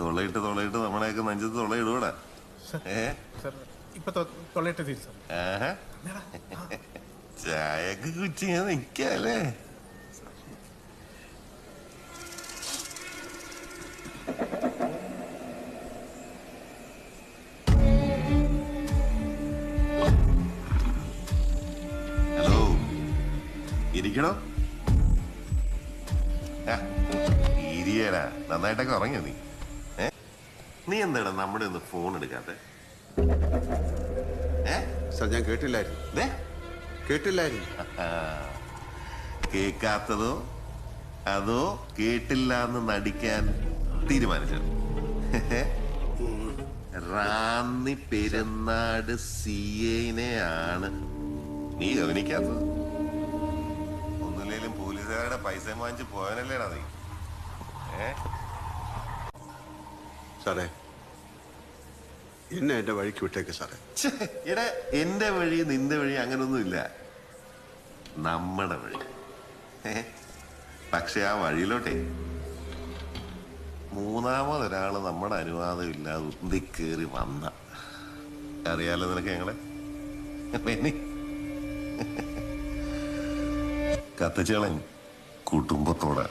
തൊള്ളയിട്ട് നമ്മളെയൊക്കെ നെഞ്ചത്ത് തൊള്ളയിടൂടാ. ചായക്ക് കുച്ചിങ്ങ നിക്കല്ലേ? ഹലോ, ഇരിക്കണോ? ഇരിയടാ, നന്നായിട്ടൊക്കെ ഉറങ്ങിയോ നീ? നീ എന്താടാ നമ്മുടെ ഒന്ന് ഫോൺ എടുക്കാത്തെ? സാർ ഞാൻ കേട്ടില്ലായിരുന്നു. കേൾക്കാത്തതോ അതോ കേട്ടില്ല എന്ന് നടിക്കാൻ തീരുമാനിച്ചോ? റാന്നി പെരുന്നാട് CAനെയാണ് നീ ഗവനിക്കാത്തത്. ഒന്നുമില്ലേലും പോലീസുകാരുടെ പൈസ വാങ്ങിച്ച് പോയനല്ലേടാ നീ? സാറേ, എന്നെ എന്റെ വഴിക്ക് വിട്ടേക്ക് സാറേ. എടാ, എന്റെ വഴി നിന്റെ വഴി അങ്ങനൊന്നുമില്ല, നമ്മുടെ വഴി. പക്ഷെ ആ വഴിയിലോട്ടെ മൂന്നാമതൊരാള് നമ്മുടെ അനുവാദം ഇല്ലാതെ ഉന്തിക്കേറി വന്ന, അറിയാലോ നിനക്ക് ഞങ്ങളെ കത്തിച്ചളൻ കുടുംബത്തോടെ.